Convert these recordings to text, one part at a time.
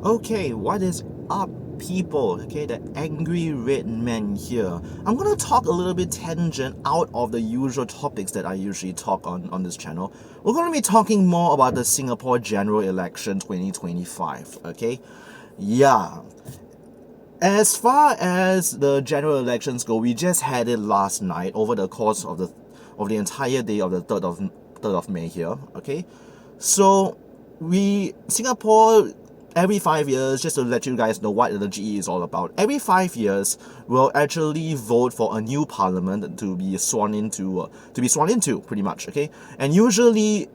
Okay, what is up, people? Okay, the angry red man here. I'm gonna talk a little bit tangent out of the usual topics that I usually talk on this channel. We're gonna be talking more about the Singapore general election 2025. Okay, yeah. As far as the general elections go, we just had it last night over the course of the entire day of the third of May here. Okay, so we Singapore every 5 years, just to let you guys know what the GE is all about. Every 5 years, we'll actually vote for a new parliament to be sworn into, pretty much. Okay, and usually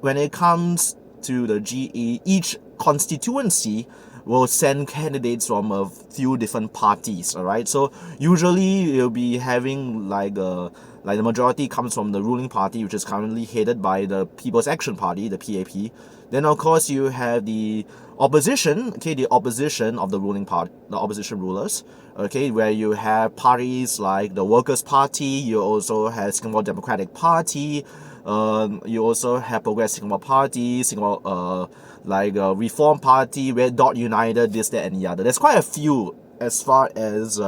when it comes to the GE, each constituency will send candidates from a few different parties. All right, so usually you'll be having like the majority comes from the ruling party, which is currently headed by the People's Action Party, the PAP. Then of course you have the opposition, okay, the opposition of the ruling part, the opposition rulers, okay, where you have parties like the Workers' Party, you also have Singapore Democratic Party, you also have Progress Singapore Party, Singapore Reform Party, Red Dot United, this, that, and the other. There's quite a few as far as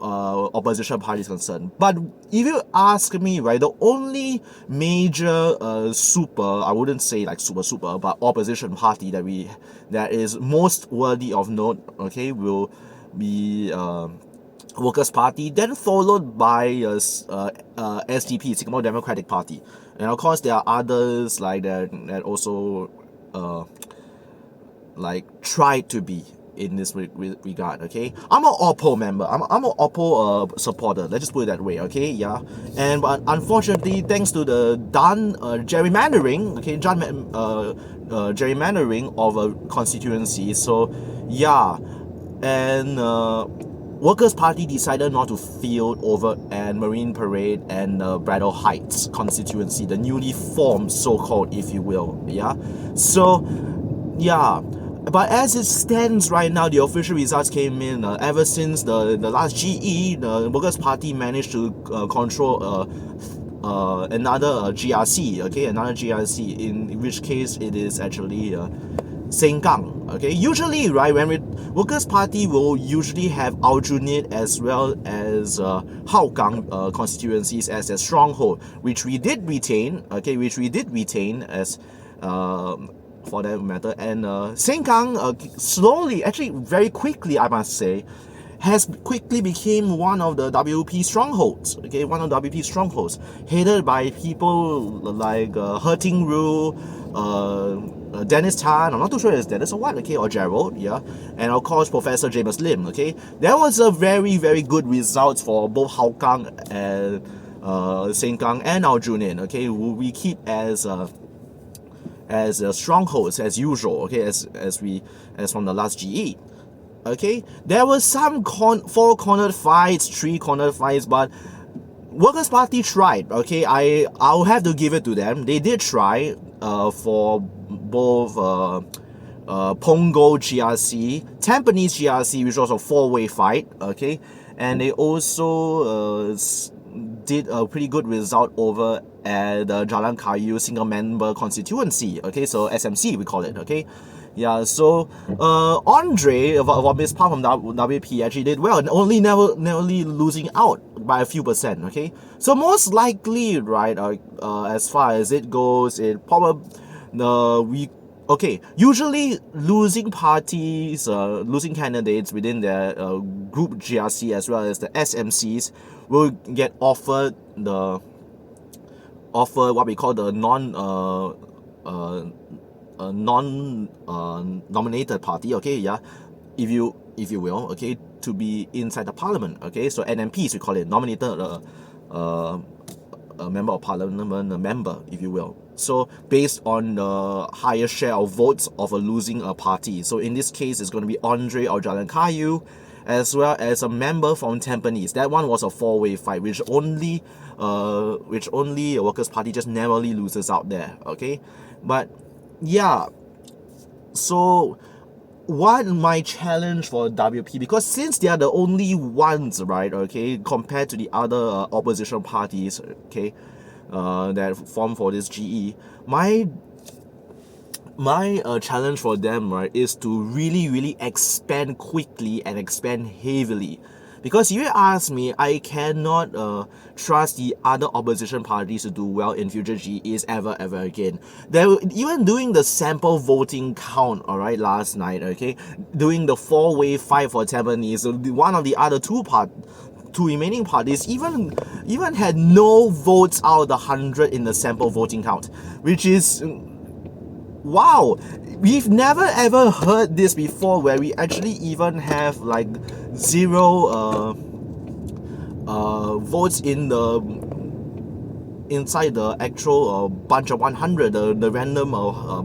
opposition party is concerned. But if you ask me, right, the only major I wouldn't say like super, but opposition party that is most worthy of note, okay, will be Workers' Party, then followed by SDP, Singapore Democratic Party, and of course there are others like that also tried to be in this regard. Okay, I'm an Oppo member. I'm an Oppo supporter. Let's just put it that way. Okay, yeah. And but unfortunately, thanks to the done gerrymandering, okay, gerrymandering of a constituency. So yeah, and Workers' Party decided not to field over at Marine Parade and Braddock Heights constituency, the newly formed, so-called, if you will. Yeah, so yeah. But as it stands right now, the official results came in ever since the last GE, the Workers' Party managed to control another GRC, okay, another GRC, in which case it is actually Sengkang. Okay, usually, right, Workers' Party will usually have Aljunied as well as Hougang constituencies as a stronghold, which we did retain. Okay, which we did retain as for that matter. And Sengkang slowly, actually very quickly, I must say, has quickly became one of the WP strongholds. Okay, one of the WP strongholds, headed by people like Herting Rue, Dennis Tan, I'm not too sure it's Dennis or what, okay, or Gerald, yeah, and of course Professor James Lim. Okay, there was a very good results for both Hougang and Sengkang and Aljunied. Okay, we keep as strongholds as usual. Okay, as from the last GE. Okay, there were some four-cornered fights, three-cornered fights, but Workers' Party tried. Okay, I'll have to give it to them. They did try for both Punggol GRC, Tampines GRC, which was a four-way fight. Okay, and they also did a pretty good result over at the Jalan Kayu single member constituency. Okay, so SMC we call it. Okay, yeah. So Andre of his part from WP actually did well, only narrowly losing out by a few percent. Okay, so most likely, right, as far as it goes, it probably we okay, usually losing parties, losing candidates within their group GRC as well as the SMCs will get offered what we call the nominated party. Okay, yeah, if you will, okay, to be inside the parliament. Okay, so NMPs we call it, nominated a member of parliament, a member, if you will. So based on the higher share of votes of a losing party. So in this case, it's going to be Andre or Jalan Kayu, as well as a member from Tampines. That one was a four-way fight, which only a Workers' Party just narrowly loses out there. Okay, but yeah. So what my challenge for WP, because since they are the only ones, right, okay, compared to the other opposition parties, okay, that form for this GE, my my challenge for them, right, is to really expand quickly and expand heavily. Because if you ask me, I cannot trust the other opposition parties to do well in future GEs ever again. They were even doing the sample voting count, alright, last night, okay? Doing the four-way fight for Tampines, so one of the other two remaining parties even had no votes out of the 100 in the sample voting count, which is wow, we've never ever heard this before, where we actually even have like zero votes in the inside the actual bunch of 100, the random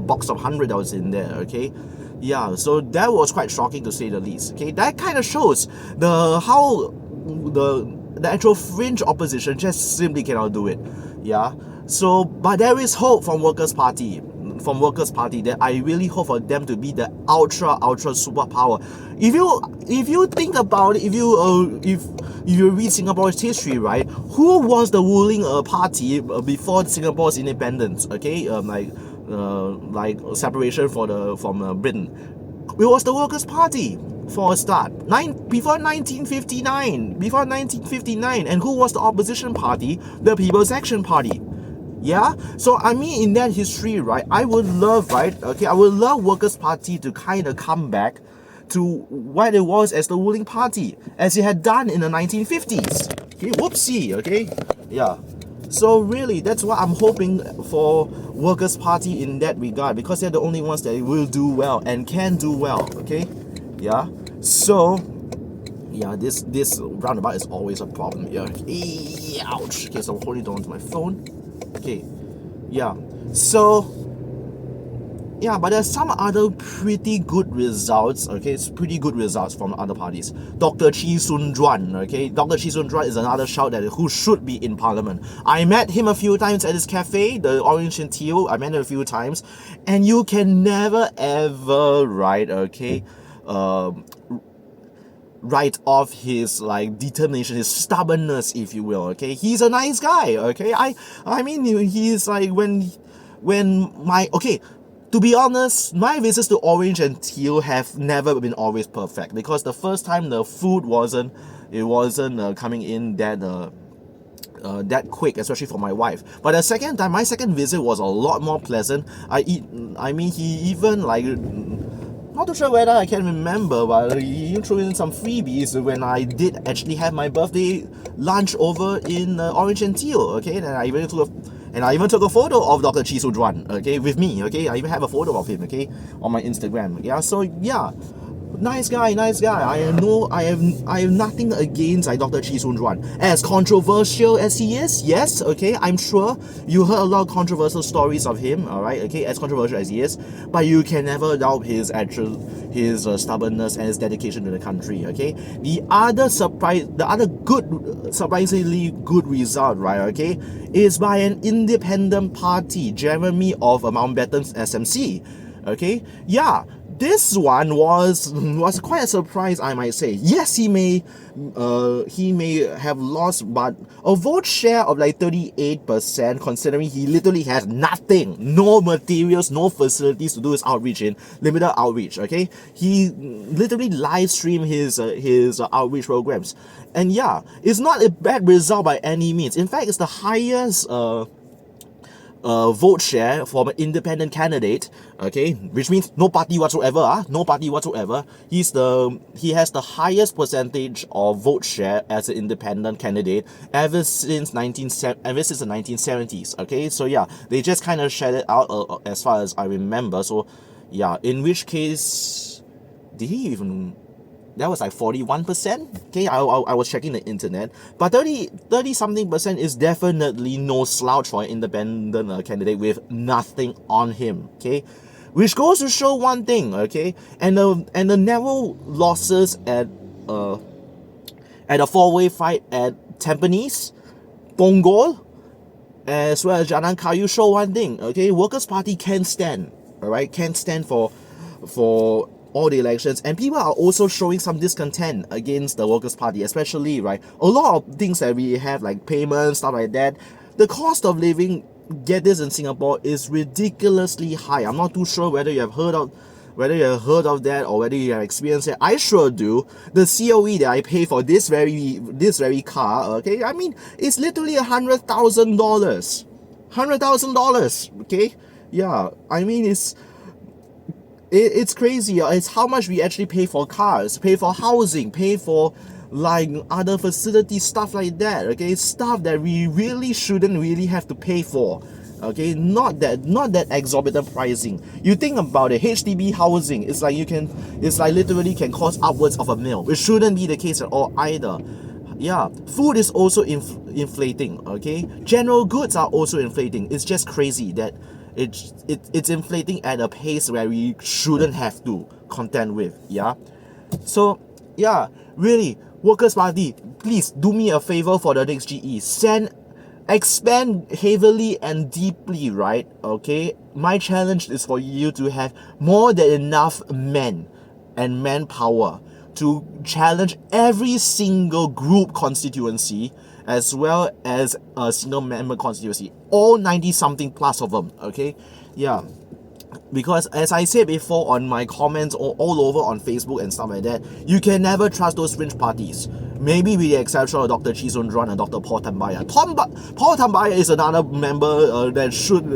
box of 100 that was in there. Okay, yeah, so that was quite shocking to say the least. Okay, that kind of shows how the actual fringe opposition just simply cannot do it. Yeah, so but there is hope from Workers' Party. That I really hope for them to be the ultra superpower. If you think about it, if you read Singapore's history, right, who was the ruling party before Singapore's independence? Okay, like separation from Britain. It was the Workers' Party for a start. Before 1959, and who was the opposition party? The People's Action Party. Yeah, so I mean, in that history, right, I would love, right, okay, I would love Workers' Party to kind of come back to what it was as the ruling party, as it had done in the 1950s. Okay, whoopsie, okay, yeah. So really, that's what I'm hoping for Workers' Party in that regard, because they're the only ones that will do well and can do well, okay, yeah. So yeah, this roundabout is always a problem here. Ouch. Okay, so I'm holding on to my phone. Okay, yeah, so yeah, but there's some other pretty good results. Okay, it's pretty good results from other parties. Dr. Chee Soon Juan, okay, Dr. Chee Soon Juan is another shout that who should be in parliament. I met him a few times at his cafe, the Orange and Teal. I met him a few times, and you can never ever write off his like determination, his stubbornness, if you will. Okay, he's a nice guy. Okay, I mean, he's like when my okay. To be honest, my visits to Orange and Teal have never been always perfect, because the first time the food wasn't coming in that quick, especially for my wife. But the second time, my second visit was a lot more pleasant. He even like, not too sure whether I can remember, but he threw in some freebies when I did actually have my birthday lunch over in Orange and Teal. Okay, and I even took a photo of Dr. Chee Soon Juan, okay, with me. Okay, I even have a photo of him, okay, on my Instagram. Yeah, so yeah, nice guy. I have nothing against Dr. Chee Soon Juan. As controversial as he is, yes, okay, I'm sure you heard a lot of controversial stories of him, alright, okay, as controversial as he is, but you can never doubt his stubbornness and his dedication to the country, okay. The other surprisingly good result, right, okay, is by an independent party, Jeremy of Mountbatten's SMC, okay, yeah. This one was quite a surprise, I might say. Yes, he may have lost, but a vote share of like 38%, considering he literally has nothing, no materials, no facilities to do his outreach in, limited outreach. Okay, he literally live stream his outreach programs, and yeah, it's not a bad result by any means. In fact, it's the highest vote share from an independent candidate, okay, which means no party whatsoever. He has the highest percentage of vote share as an independent candidate ever since the 1970s. Okay, so yeah, they just kind of shared it out as far as I remember. So yeah, in which case, did he even? That was like 41%. Okay, I was checking the internet, but 30 something percent is definitely no slouch for an independent candidate with nothing on him. Okay, which goes to show one thing. Okay, and the narrow losses at a four-way fight at Tampines, Punggol, as well as Jalan Kayu show one thing. Okay, Workers' Party can stand. Alright, can stand for all the elections, and people are also showing some discontent against the Workers' Party, especially, right, a lot of things that we have, like payments, stuff like that. The cost of living get this in Singapore is ridiculously high. I'm not too sure whether you have heard of that or whether you have experienced it. I sure do. The COE that I pay for this very car, okay, I mean, it's literally $100,000. $100,000, okay? Yeah, I mean, it's crazy. It's how much we actually pay for cars, pay for housing, pay for like other facilities, stuff like that, okay? Stuff that we really shouldn't really have to pay for, okay? Not that exorbitant pricing. You think about it, HDB housing, it's like literally can cost upwards of $1 million. It shouldn't be the case at all either. Yeah, food is also inflating, okay? General goods are also inflating. It's just crazy that it's inflating at a pace where we shouldn't have to contend with, yeah? So, yeah, really, Workers' Party, please do me a favor for the next GE. Expand heavily and deeply, right? Okay? My challenge is for you to have more than enough men and manpower to challenge every single group constituency as well as a single member constituency. All 90-something plus of them, okay? Yeah. Because as I said before on my comments all over on Facebook and stuff like that, you can never trust those fringe parties. Maybe with the exception of Dr. Chee Soon Juan and Dr. Paul Tambaya. Paul Tambaya is another member that should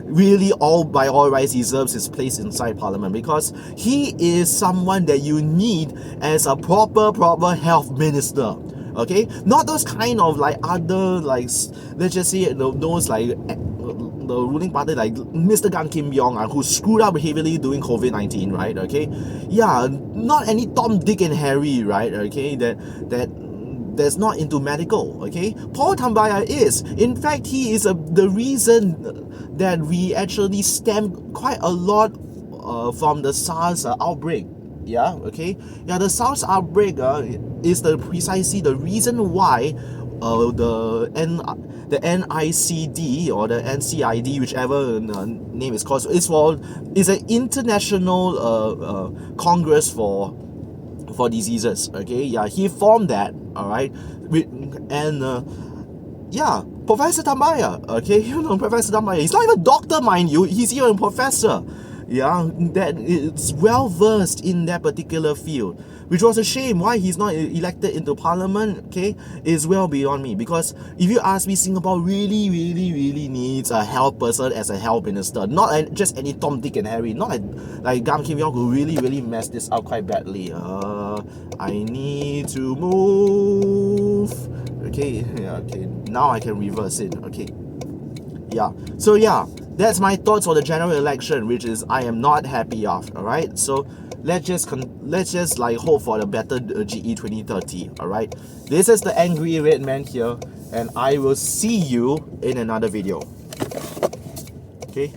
really by all rights deserves his place inside Parliament, because he is someone that you need as a proper health minister. Okay, not those kind of like other, like, let's just say those like the ruling party like Mr. Gan Kim Yong, who screwed up heavily during COVID-19, right? Okay, yeah, not any Tom, Dick and Harry, right? Okay, that's not into medical. Okay, Paul Tambaya is. In fact, he is the reason that we actually stemmed quite a lot from the SARS outbreak. Yeah, okay. Yeah, the SARS outbreak is precisely the reason why the NICD or the NCID, whichever name is called, is an international congress for diseases. Okay, yeah, he formed that. All right, yeah, Professor Tambaya. Okay, you know Professor Tambaya. He's not even a doctor, mind you. He's even a professor. Yeah, that is well versed in that particular field, which was a shame why he's not elected into Parliament. Okay, is well beyond me, because if you ask me, Singapore really needs a health person as a health minister, not just any Tom, Dick and Harry, not like Gan Kim Yong, who really messed this up quite badly. I need to move. Okay, yeah, okay, now I can reverse it. Okay, yeah, so yeah, that's my thoughts for the general election, which is I am not happy of. All right, so let's just like hope for a better GE 2030. All right, this is the angry red man here, and I will see you in another video. Okay.